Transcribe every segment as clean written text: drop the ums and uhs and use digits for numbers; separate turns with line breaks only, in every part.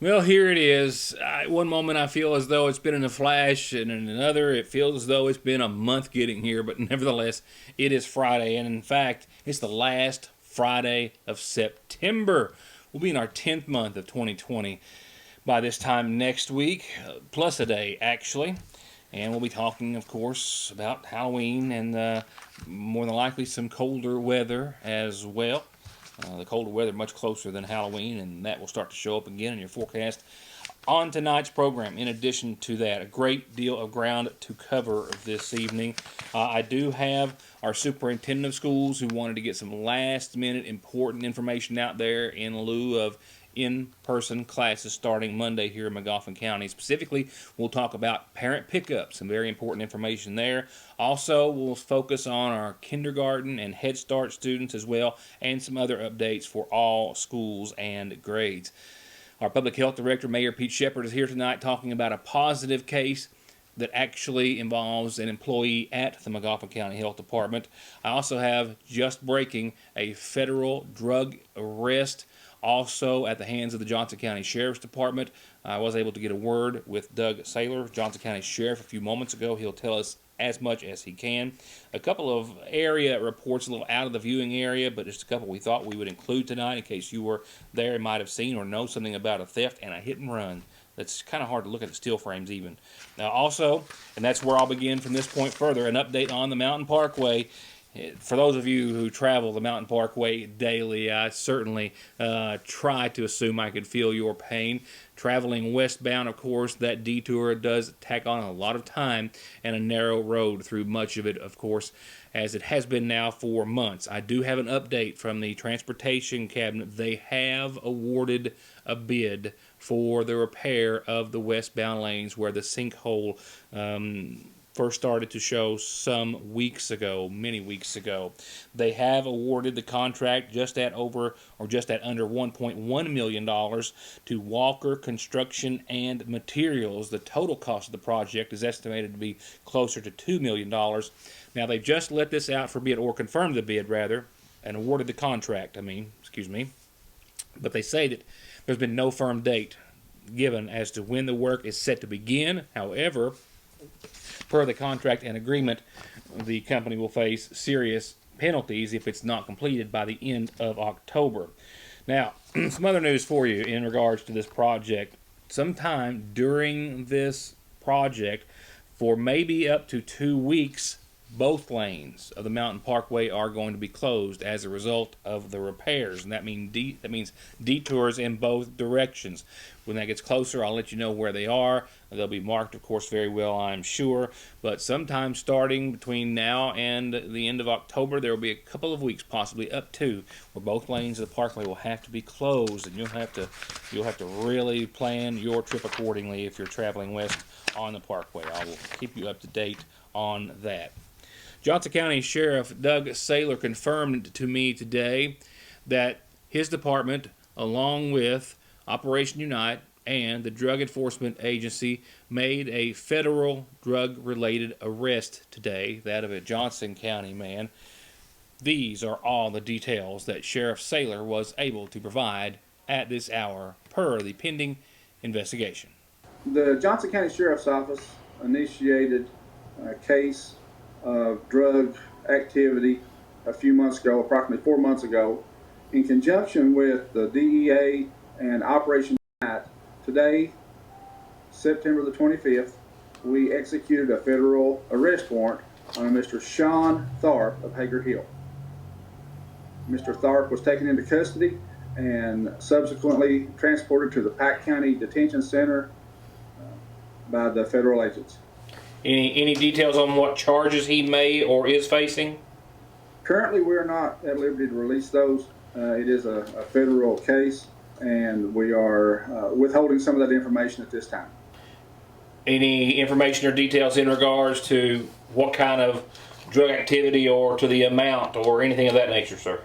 Well, here it is. One moment I feel as though it's been in a flash, and in another it feels as though it's been a month getting here. But nevertheless, it is Friday, and in fact, it's the last Friday of September. We'll be in our 10th month of 2020 by this time next week, plus a day actually. And we'll be talking, of course, about Halloween and more than likely some colder weather as well. The colder weather much closer than Halloween, and that will start to show up again in your forecast on tonight's program. In addition to that, a great deal of ground to cover this evening. I do have our superintendent of schools who wanted to get some last-minute important information out there in lieu of in-person classes starting Monday here in Magoffin County. Specifically, we'll talk about parent pickup, some very important information there. Also, we'll focus on our kindergarten and Head Start students as well, and some other updates for all schools and grades. Our Public Health Director, Mayor Pete Shepard, is here tonight talking about a positive case that actually involves an employee at the Magoffin County Health Department. I also have just breaking a federal drug arrest also at the hands of the Johnson County Sheriff's Department. I was able to get a word with Doug Saylor, Johnson County Sheriff, a few moments ago. He'll tell us as much as he can. A couple of area reports, a little out of the viewing area, but just a couple we thought we would include tonight in case you were there and might have seen or know something about a theft and a hit and run. That's kind of hard to look at the still frames even. Now also, and that's where I'll begin from this point further, an update on the Mountain Parkway. For those of you who travel the Mountain Parkway daily, I certainly try to assume I could feel your pain. Traveling westbound, of course, that detour does tack on a lot of time and a narrow road through much of it, of course, as it has been now for months. I do have an update from the Transportation Cabinet. They have awarded a bid for the repair of the westbound lanes where the sinkhole first started to show some weeks ago, many weeks ago. They have awarded the contract just at under $1.1 million to Walker Construction and Materials. The total cost of the project is estimated to be closer to $2 million. Now, they've just let this out for bid, or confirmed the bid, rather, and awarded the contract, But they say that there's been no firm date given as to when the work is set to begin. However, per the contract and agreement, the company will face serious penalties if it's not completed by the end of October. Now, some other news for you in regards to this project. Sometime during this project, for maybe up to 2 weeks, both lanes of the Mountain Parkway are going to be closed as a result of the repairs, and that means detours in both directions. When that gets closer, I'll let you know where they are. They'll be marked, of course, very well, I'm sure. But sometime starting between now and the end of October, there will be a couple of weeks, possibly up to, where both lanes of the Parkway will have to be closed, and you'll have to really plan your trip accordingly if you're traveling west on the Parkway. I will keep you up to date on that. Johnson County Sheriff Doug Saylor confirmed to me today that his department, along with Operation Unite and the Drug Enforcement Agency, made a federal drug-related arrest today, that of a Johnson County man. These are all the details that Sheriff Saylor was able to provide at this hour per the pending investigation.
The Johnson County Sheriff's Office initiated a case of drug activity a few months ago, approximately 4 months ago, in conjunction with the DEA and Operation Unite. Today, September the 25th, we executed a federal arrest warrant on a Mr. Sean Tharp of Hager Hill. Mr. Tharp was taken into custody and subsequently transported to the Pike County Detention Center by the federal agents.
Any details on what charges he may or is facing?
Currently, we're not at liberty to release those. It is a federal case, and we are withholding some of that information at this time.
Any information or details in regards to what kind of drug activity or to the amount or anything of that nature, sir?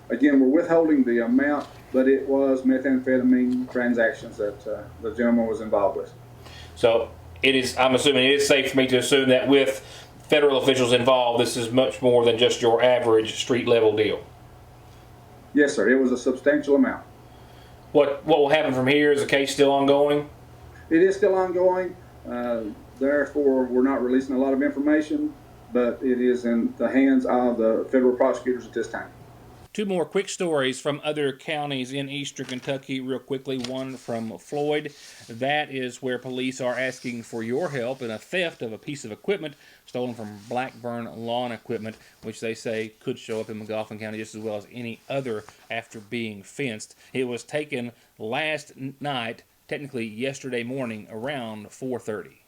Again, we're withholding the amount, but it was methamphetamine transactions that the gentleman was involved with.
So I'm assuming it is safe for me to assume that with federal officials involved, this is much more than just your average street level deal.
Yes, sir. It was a substantial amount.
What will happen from here? Is the case still ongoing?
It is still ongoing. Therefore, we're not releasing a lot of information, but it is in the hands of the federal prosecutors at this time.
Two more quick stories from other counties in eastern Kentucky, real quickly. One from Floyd. That is where police are asking for your help in a theft of a piece of equipment stolen from Blackburn Lawn Equipment, which they say could show up in McGoffin County just as well as any other after being fenced. It was taken last night, technically yesterday morning, around 4:30.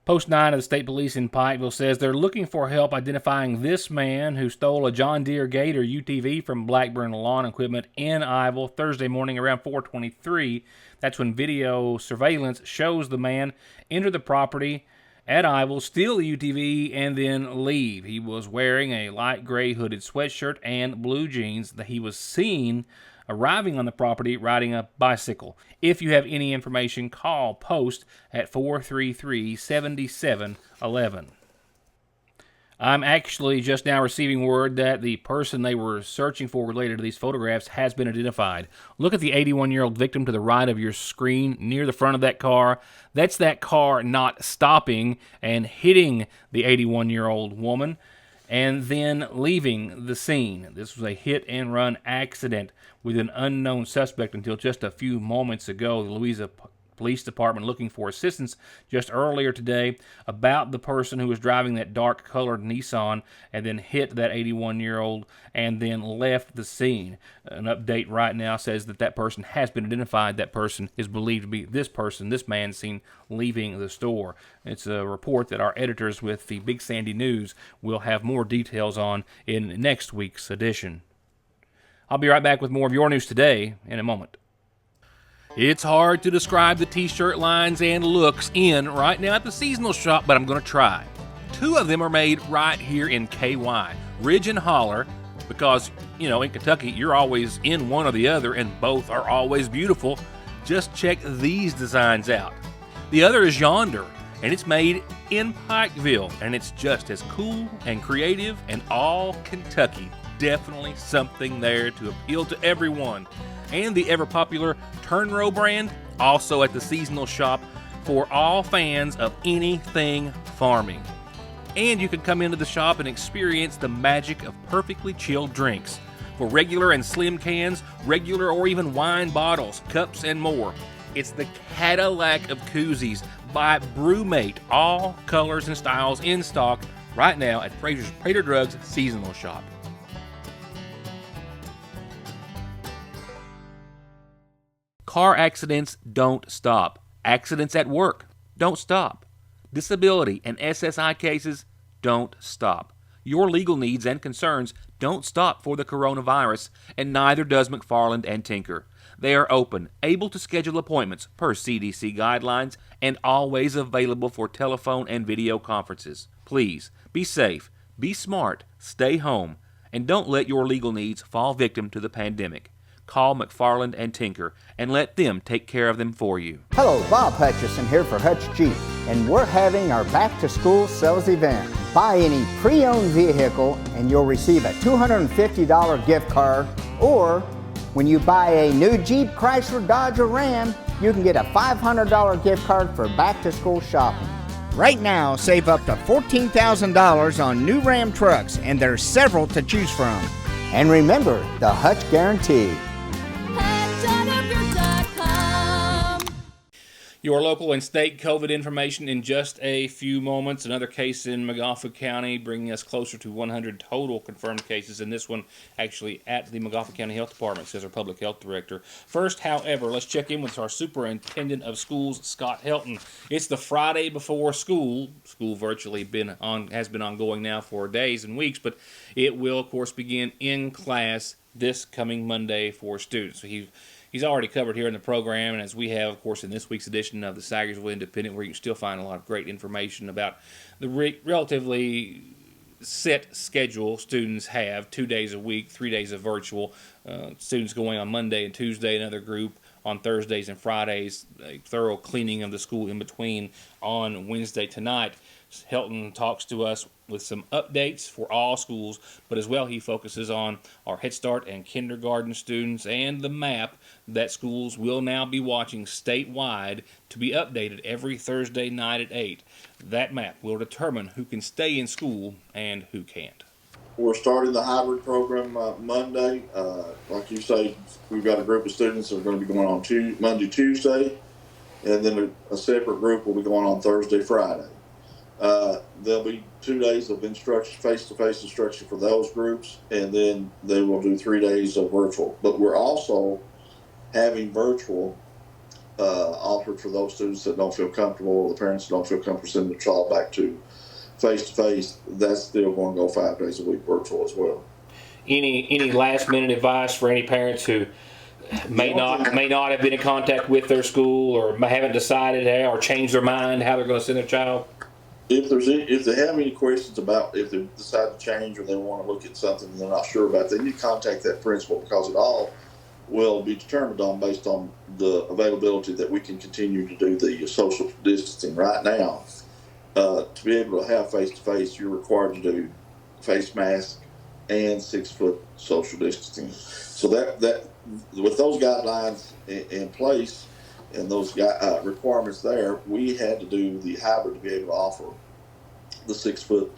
Post 9 of the State Police in Pikeville says they're looking for help identifying this man who stole a John Deere Gator UTV from Blackburn Lawn Equipment in Iville Thursday morning around 4:23. That's when video surveillance shows the man enter the property at Iville, steal the UTV, and then leave. He was wearing a light gray hooded sweatshirt and blue jeans. He was seen arriving on the property riding a bicycle. If you have any information, call Post at 433-7711. I'm actually just now receiving word that the person they were searching for related to these photographs has been identified. Look at the 81-year-old victim to the right of your screen near the front of that car. That's that car not stopping and hitting the 81-year-old woman and then leaving the scene. This was a hit-and-run accident with an unknown suspect until just a few moments ago. The Louisa Police Department looking for assistance just earlier today about the person who was driving that dark-colored Nissan and then hit that 81-year-old and then left the scene. An update right now says that person has been identified. That person is believed to be this person, this man seen leaving the store. It's a report that our editors with the Big Sandy News will have more details on in next week's edition. I'll be right back with more of your news today in a moment. It's hard to describe the t-shirt lines and looks in right now at the seasonal shop, but I'm going to try. Two of them are made right here in KY, Ridge and Holler, because, in Kentucky, you're always in one or the other, and both are always beautiful. Just check these designs out. The other is Yonder, and it's made in Pikeville, and it's just as cool and creative and all Kentucky. Definitely something there to appeal to everyone. And the ever-popular Turn Row brand, also at the seasonal shop for all fans of anything farming. And you can come into the shop and experience the magic of perfectly chilled drinks. For regular and slim cans, regular or even wine bottles, cups, and more. It's the Cadillac of koozies by Brewmate. All colors and styles in stock right now at Fraser's Prater Drugs seasonal shop. Car accidents don't stop. Accidents at work don't stop. Disability and SSI cases don't stop. Your legal needs and concerns don't stop for the coronavirus, and neither does McFarland and Tinker. They are open, able to schedule appointments per CDC guidelines, and always available for telephone and video conferences. Please, be safe, be smart, stay home, and don't let your legal needs fall victim to the pandemic. Call McFarland and Tinker and let them take care of them for you.
Hello, Bob Hutchison here for Hutch Jeep, and we're having our back to school sales event. Buy any pre-owned vehicle and you'll receive a $250 gift card, or when you buy a new Jeep, Chrysler, Dodge, or Ram, you can get a $500 gift card for back to school shopping. Right now, save up to $14,000 on new Ram trucks, and there's several to choose from. And remember, the Hutch Guarantee.
Your local and state COVID information in just a few moments. Another case in McGoffin County, bringing us closer to 100 total confirmed cases, and this one actually at the McGoffin County Health Department, says our public health director. First, however, let's check in with our superintendent of schools, Scott Helton. It's the Friday before school. School virtually has been ongoing now for days and weeks, but it will, of course, begin in class this coming Monday for students. So He's already covered here in the program, and as we have, of course, in this week's edition of the Sagersville Independent, where you can still find a lot of great information about the relatively set schedule students have, 2 days a week, 3 days of virtual. Students going on Monday and Tuesday, another group on Thursdays and Fridays, a thorough cleaning of the school in between on Wednesday tonight. Helton talks to us with some updates for all schools, but as well he focuses on our Head Start and kindergarten students and the map that schools will now be watching statewide to be updated every Thursday night at 8. That map will determine who can stay in school and who can't.
We're starting the hybrid program Monday. Like you say, we've got a group of students that are going to be going on Monday, Tuesday, and then a separate group will be going on Thursday, Friday. There'll be 2 days of instruction, face-to-face instruction for those groups, and then they will do 3 days of virtual. But we're also having virtual offered for those students that don't feel comfortable, or the parents that don't feel comfortable sending their child back to face-to-face. That's still going to go 5 days a week virtual as well.
Any last-minute advice for any parents who may not have been in contact with their school, or haven't decided or changed their mind how they're going to send their child?
If they have any questions about if they decide to change or they want to look at something and they're not sure about, they need to contact that principal, because it all will be determined based on the availability that we can continue to do the social distancing. Right now, to be able to have face-to-face, you're required to do face mask and 6 foot social distancing. So that with those guidelines in place and those requirements there, we had to do the hybrid to be able to offer the 6 foot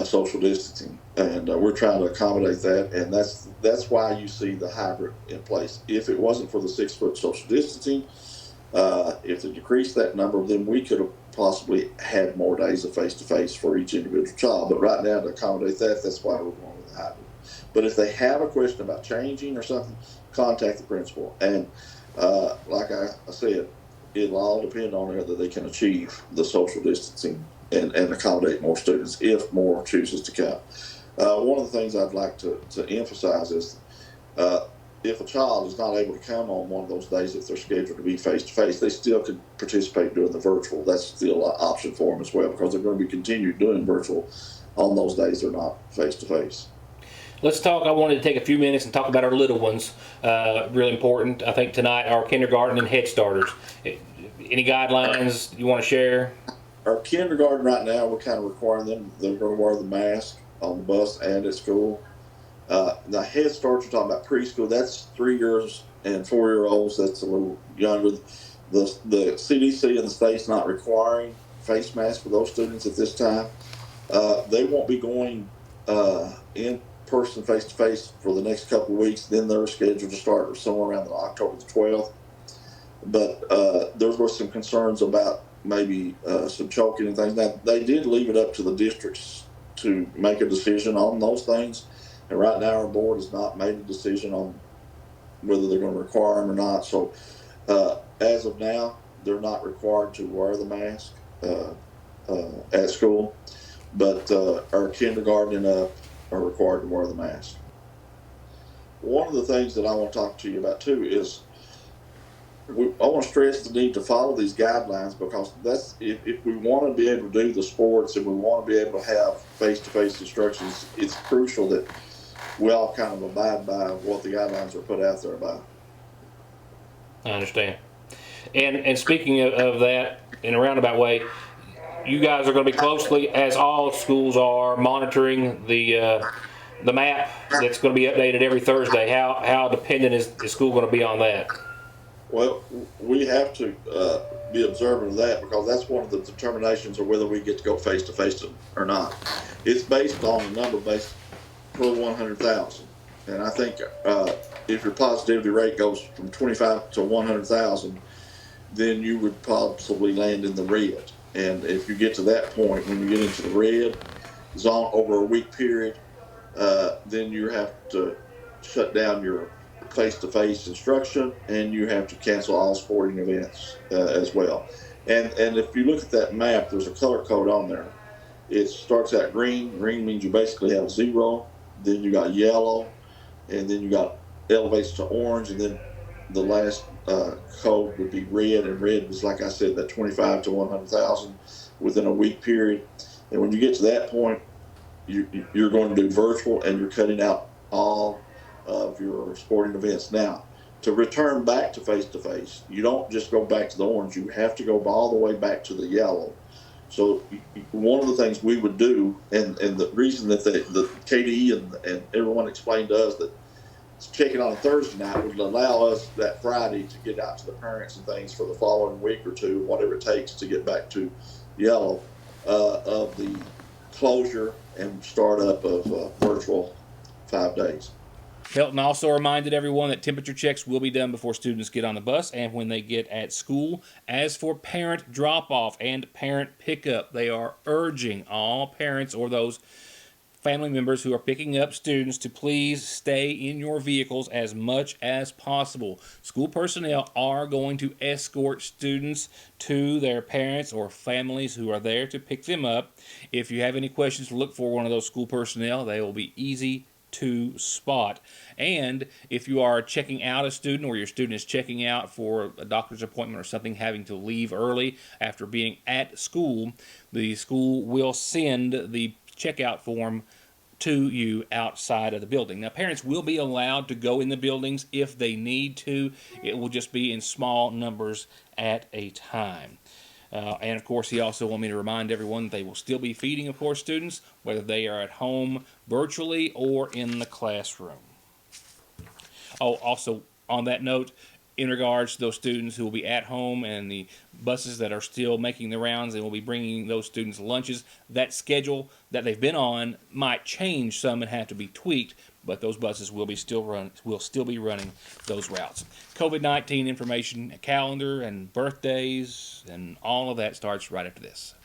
social distancing, and we're trying to accommodate that, and that's why you see the hybrid in place. If it wasn't for the 6 foot social distancing, if they decreased that number, then we could have possibly had more days of face-to-face for each individual child. But right now, to accommodate that, that's why we're going with the hybrid. But if they have a question about changing or something, contact the principal. And like I said, it'll all depend on whether they can achieve the social distancing and accommodate more students if more chooses to come. One of the things I'd like to emphasize is if a child is not able to come on one of those days, if they're scheduled to be face-to-face, they still could participate doing the virtual. That's still an option for them as well, because they're going to be continued doing virtual on those days they're not face-to-face.
Let's talk. I wanted to take a few minutes and talk about our little ones. Really important, I think, tonight, our kindergarten and Head Starters. Any guidelines you want to share?
Our kindergarten right now, we're kind of requiring them, they're going to wear the mask on the bus and at school. Now, Head Start, you're talking about preschool, that's 3 years and 4-year-olds, that's a little younger. The CDC and the state's not requiring face masks for those students at this time. They won't be going in person face-to-face for the next couple of weeks. Then they're scheduled to start somewhere around October the 12th. But there were some concerns about maybe some choking and things. Now, they did leave it up to the districts to make a decision on those things. And right now, our board has not made a decision on whether they're going to require them or not. So as of now, they're not required to wear the mask at school. But our kindergarten and up are required to wear the mask. One of the things that I want to talk to you about too is I want to stress the need to follow these guidelines, because that's if we want to be able to do the sports and we want to be able to have face-to-face instructions, it's crucial that we all kind of abide by what the guidelines are put out there by.
I understand. And speaking of that, in a roundabout way, you guys are going to be closely, as all schools are, monitoring the map that's going to be updated every Thursday. How dependent is the school going to be on that?
Well, we have to be observant of that, because that's one of the determinations of whether we get to go face-to-face or not. It's based on the number based per 100,000. And I think if your positivity rate goes from 25 to 100,000, then you would possibly land in the red. And if you get to that point, when you get into the red zone over a week period, then you have to shut down your face-to-face instruction, and you have to cancel all sporting events as well. And if you look at that map, there's a color code on there. It starts out green. Green means you basically have 0. Then you got yellow, and then you got elevates to orange, and then the last code would be red, and red was, like I said, that 25 to 100,000 within a week period. And when you get to that point, you're going to do virtual, and you're cutting out all of your sporting events. Now, to return back to face, you don't just go back to the orange. You have to go all the way back to the yellow. So one of the things we would do, and the reason that the KDE and everyone explained to us that checking on a Thursday night would allow us that Friday to get out to the parents and things for the following week or two, whatever it takes to get back to yellow, of the closure and startup of virtual 5 days.
Felton also reminded everyone that temperature checks will be done before students get on the bus and when they get at school. As for parent drop-off and parent pickup, they are urging all parents or those family members who are picking up students to please stay in your vehicles as much as possible. School personnel are going to escort students to their parents or families who are there to pick them up. If you have any questions, look for one of those school personnel. They will be easy to spot. And if you are checking out a student or your student is checking out for a doctor's appointment or something, having to leave early after being at school, the school will send the checkout form to you outside of the building. Now, parents will be allowed to go in the buildings if they need to. It will just be in small numbers at a time. And of course, he also wanted me to remind everyone that they will still be feeding, of course, students, whether they are at home virtually or in the classroom. Oh, also on that note, in regards to those students who will be at home and the buses that are still making the rounds and will be bringing those students lunches, that schedule that they've been on might change some and have to be tweaked, but those buses will still be running those routes. COVID-19 information, a calendar, and birthdays, and all of that starts right after this.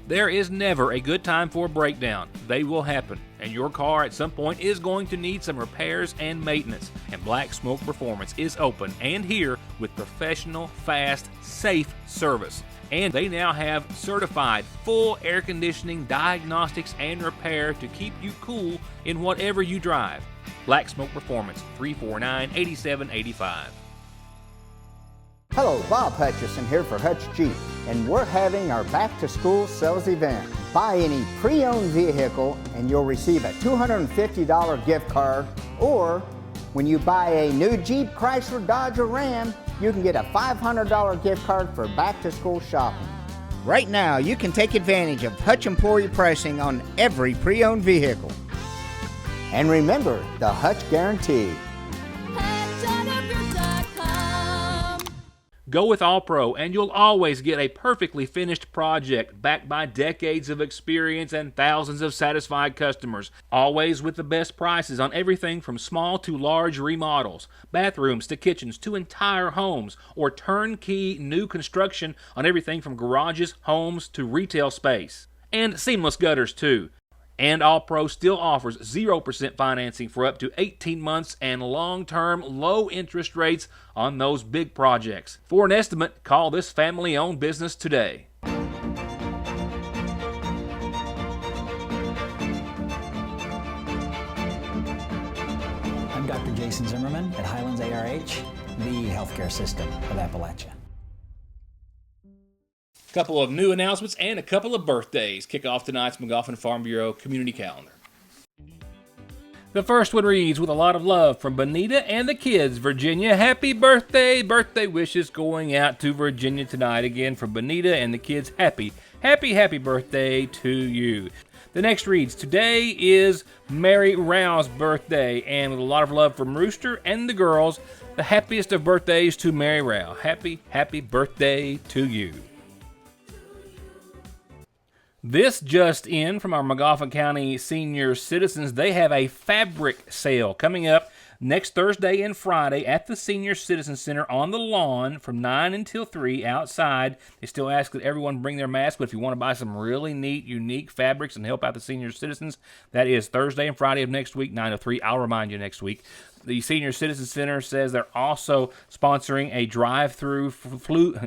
There is never a good time for a breakdown. They will happen, and your car at some point is going to need some repairs and maintenance. And Black Smoke Performance is open and here with professional, fast, safe service. And they now have certified full air conditioning, diagnostics, and repair to keep you cool in whatever you drive. Black Smoke Performance, 349-8785.
Hello, Bob Hutchison here for Hutch Jeep, and we're having our back-to-school sales event. Buy any pre-owned vehicle and you'll receive a $250 gift card, or when you buy a new Jeep, Chrysler, Dodge, or Ram, you can get a $500 gift card for back-to-school shopping. Right now, you can take advantage of Hutch employee pricing on every pre-owned vehicle. And remember, the Hutch Guarantee.
Go with All Pro and you'll always get a perfectly finished project backed by decades of experience and thousands of satisfied customers. Always with the best prices on everything from small to large remodels, bathrooms to kitchens to entire homes, or turnkey new construction on everything from garages, homes to retail space. And seamless gutters too. And All Pro still offers 0% financing for up to 18 months and long-term low interest rates on those big projects. For an estimate, call this family-owned business today.
I'm Dr. Jason Zimmerman at Highlands ARH, the healthcare system of Appalachia.
Couple of new announcements and a couple of birthdays kick off tonight's McGoffin Farm Bureau community calendar. The first one reads, with a lot of love from Bonita and the kids, Virginia. Happy birthday! Birthday wishes going out to Virginia tonight. Again, from Bonita and the kids, happy birthday to you. The next reads, today is Mary Rao's birthday, and with a lot of love from Rooster and the girls, the happiest of birthdays to Mary Rao. Happy birthday to you. This just in from our McGoffin County senior citizens. They have a fabric sale coming up next Thursday and Friday at the Senior Citizen Center on the lawn from 9 until 3 outside. They still ask that everyone bring their mask, but if you want to buy some really neat, unique fabrics and help out the senior citizens, that is Thursday and Friday of next week, 9 to 3. I'll remind you next week. The Senior Citizen Center says they're also sponsoring a drive-through flu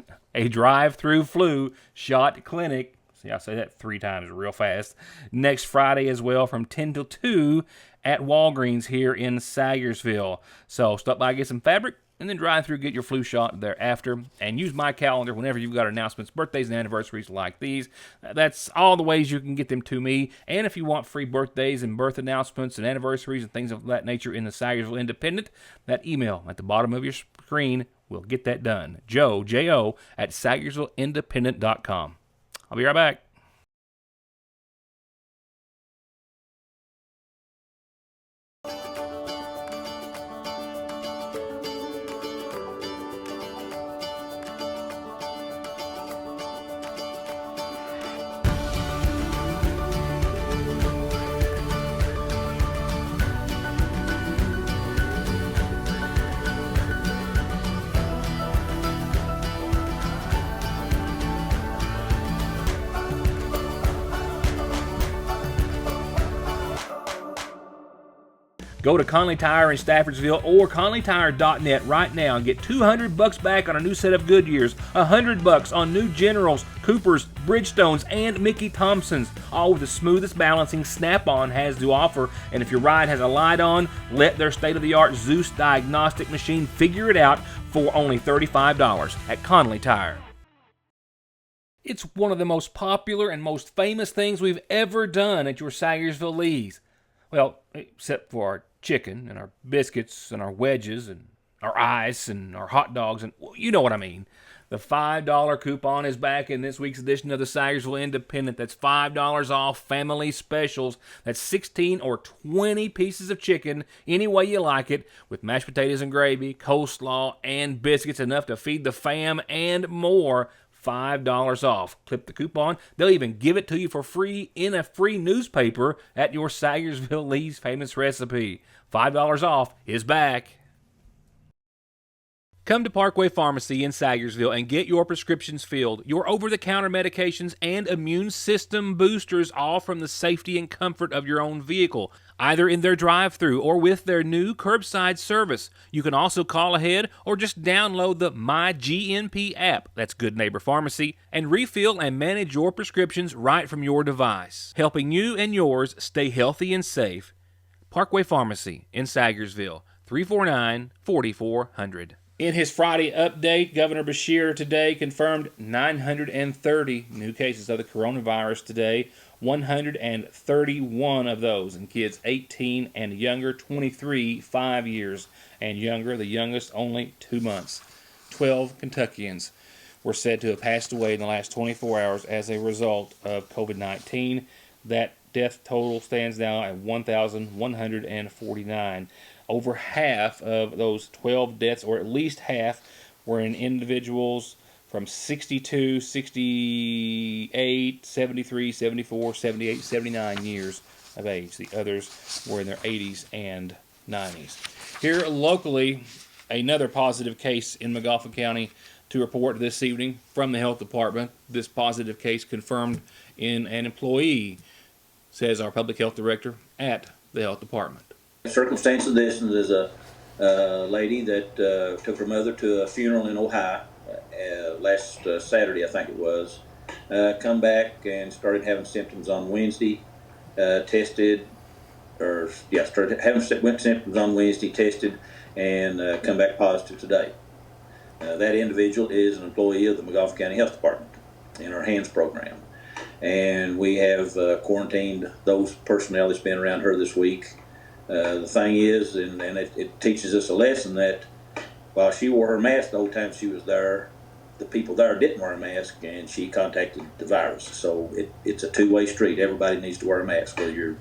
shot clinic. See, I'll say that 3 times real fast. Next Friday as well from 10 till 2 at Walgreens here in Sayersville. So stop by, get some fabric, and then drive through, get your flu shot thereafter, and use my calendar whenever you've got announcements, birthdays, and anniversaries like these. That's all the ways you can get them to me. And if you want free birthdays and birth announcements and anniversaries and things of that nature in the Sagersville Independent, that email at the bottom of your screen will get that done. Joe, J-O, at SagersvilleIndependent.com. I'll be right back. Go to Conley Tire in Staffordsville or ConleyTire.net right now and get $200 back on a new set of Goodyears, $100 on new Generals, Coopers, Bridgestones, and Mickey Thompsons, all with the smoothest balancing Snap-on has to offer. And if your ride has a light on, let their state-of-the-art Zeus diagnostic machine figure it out for only $35 at Conley Tire. It's one of the most popular and most famous things we've ever done at your Sagersville Lee's. Well, except for our chicken and our biscuits and our wedges and our ice and our hot dogs, and you know what I mean. The $5 coupon is back in this week's edition of the Sagersville Independent. That's $5 off family specials. That's 16 or 20 pieces of chicken, any way you like it, with mashed potatoes and gravy, coleslaw, and biscuits, enough to feed the fam and more. $5 off. Clip the coupon. They'll even give it to you for free in a free newspaper at your Sagersville Lee's famous recipe. $5 off is back. Come to Parkway Pharmacy in Sagersville and get your prescriptions filled, your over-the-counter medications, and immune system boosters, all from the safety and comfort of your own vehicle, either in their drive-thru or with their new curbside service. You can also call ahead or just download the MyGNP app, that's Good Neighbor Pharmacy, and refill and manage your prescriptions right from your device, helping you and yours stay healthy and safe. Parkway Pharmacy in Sagersville, 349-4400. In his Friday update, Governor Beshear today confirmed 930 new cases of the coronavirus today. 131 of those in kids 18 and younger, 23 5 years and younger, the youngest only 2 months. 12 Kentuckians were said to have passed away in the last 24 hours as a result of COVID-19. That death total stands now at 1,149. Over half of those 12 deaths, or at least half, were in individuals from 62, 68, 73, 74, 78, 79 years of age. The others were in their 80s and 90s. Here locally, another positive case in McGoffin County to report this evening from the health department. This positive case confirmed in an employee, says our public health director at the health department.
Circumstance of this is a lady that took her mother to a funeral in Ohio last Saturday, I think it was. Come back and started having symptoms on Wednesday. Went symptoms on Wednesday, tested, and come back positive today. That individual is an employee of the McGoffin County Health Department in our HANDS program. And we have quarantined those personnel that's been around her this week. The thing is, and it teaches us a lesson that while she wore her mask the whole time she was there, the people there didn't wear a mask, and she contacted the virus. So it's a two-way street. Everybody needs to wear a mask. Whether you're,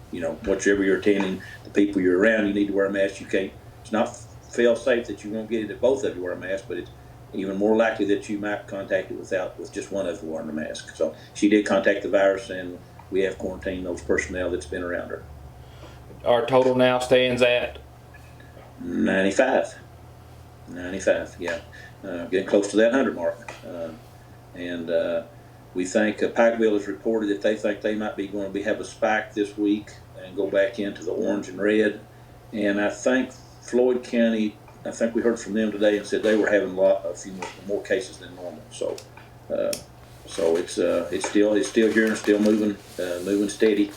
whatever you're attending, the people you're around, you need to wear a mask. You can't. It's not fail-safe that you won't get it if both of you wear a mask, but it's even more likely that you might contact it with just one of you wearing a mask. So she did contact the virus, and we have quarantined those personnel that's been around her.
Our total now stands at
95, yeah. Getting close to that 100 mark. We think Pikeville has reported that they think they might be going to have a spike this week and go back into the orange and red. And I think Floyd County, I think we heard from them today and said they were having a few more cases than normal. So it's still here and still moving steady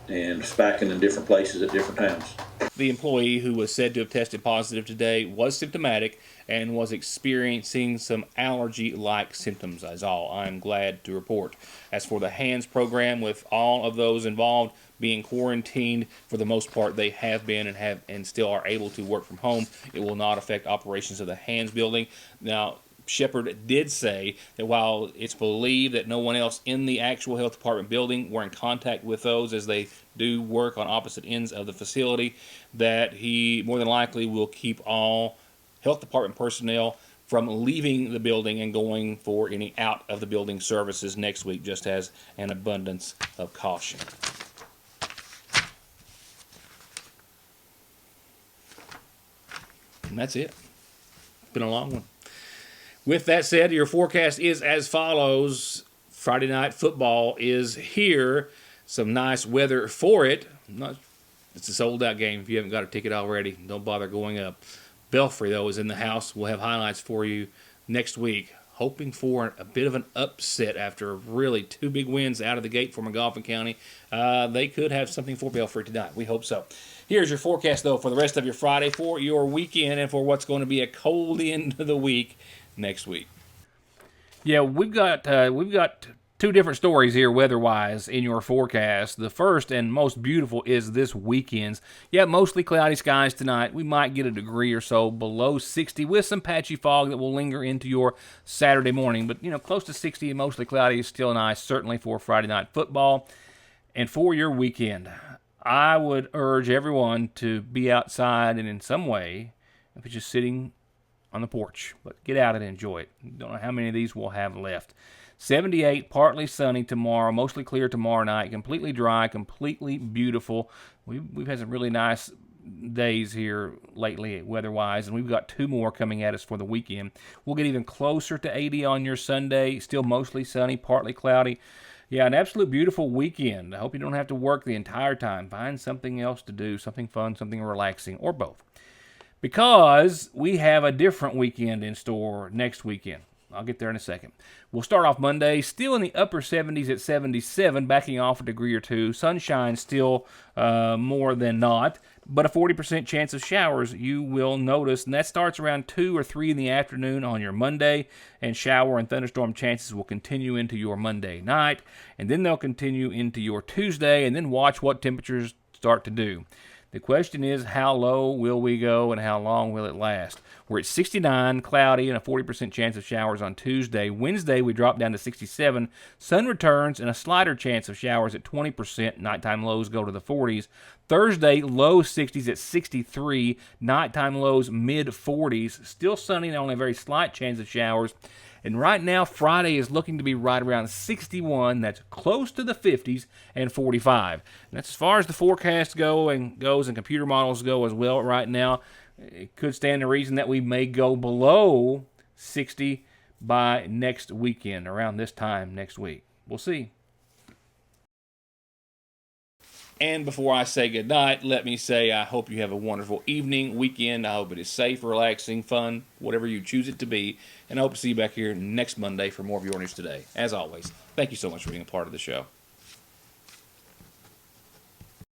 and spiking in different places at different times.
The employee who was said to have tested positive today was symptomatic and was experiencing some allergy-like symptoms, is all I'm glad to report. As for the hands program, with all of those involved being quarantined, for the most part they have been and still are able to work from home, it will not affect operations of the hands building. Now, Shepard did say that while it's believed that no one else in the actual health department building were in contact with those, as they do work on opposite ends of the facility, that he more than likely will keep all health department personnel from leaving the building and going for any out of the building services next week, just as an abundance of caution. And that's it. Been a long one. With that said, your forecast is as follows. Friday night football is here. Some nice weather for it. It's a sold-out game. If you haven't got a ticket already, don't bother going up. Belfry, though, is in the house. We'll have highlights for you next week. Hoping for a bit of an upset after really 2 big wins out of the gate for McGoffin County. They could have something for Belfry tonight. We hope so. Here's your forecast, though, for the rest of your Friday, for your weekend, and for what's going to be a cold end of the week next week. Yeah, we've got 2 different stories here weather-wise in your forecast. The first and most beautiful is this weekend's. Yeah, mostly cloudy skies tonight. We might get a degree or so below 60 with some patchy fog that will linger into your Saturday morning. But, close to 60 and mostly cloudy is still nice, certainly for Friday night football. And for your weekend, I would urge everyone to be outside and in some way, if it's just sitting on the porch, but get out and enjoy it. Don't know how many of these we'll have left. 78, partly sunny tomorrow, mostly clear tomorrow night, completely dry, completely beautiful. We've had some really nice days here lately weather-wise, and we've got 2 more coming at us for the weekend. We'll get even closer to 80 on your Sunday, still mostly sunny, partly cloudy. Yeah, an absolute beautiful weekend. I hope you don't have to work the entire time. Find something else to do, something fun, something relaxing, or both. Because we have a different weekend in store next weekend. I'll get there in a second. We'll start off Monday, still in the upper 70s at 77, backing off a degree or 2. Sunshine still more than not, but a 40% chance of showers you will notice, and that starts around 2 or 3 in the afternoon on your Monday, and shower and thunderstorm chances will continue into your Monday night, and then they'll continue into your Tuesday, and then watch what temperatures start to do. The question is, how low will we go and how long will it last? We're at 69, cloudy, and a 40% chance of showers on Tuesday. Wednesday, we drop down to 67. Sun returns and a slighter chance of showers at 20%. Nighttime lows go to the 40s. Thursday, low 60s at 63. Nighttime lows mid-40s. Still sunny and only a very slight chance of showers. And right now, Friday is looking to be right around 61. That's close to the 50s and 45. And that's as far as the forecast goes and computer models go as well right now. It could stand to reason that we may go below 60 by next weekend, around this time next week. We'll see. And before I say goodnight, let me say I hope you have a wonderful evening, weekend. I hope it is safe, relaxing, fun, whatever you choose it to be. And I hope to see you back here next Monday for more of Your News Today. As always, thank you so much for being a part of the show.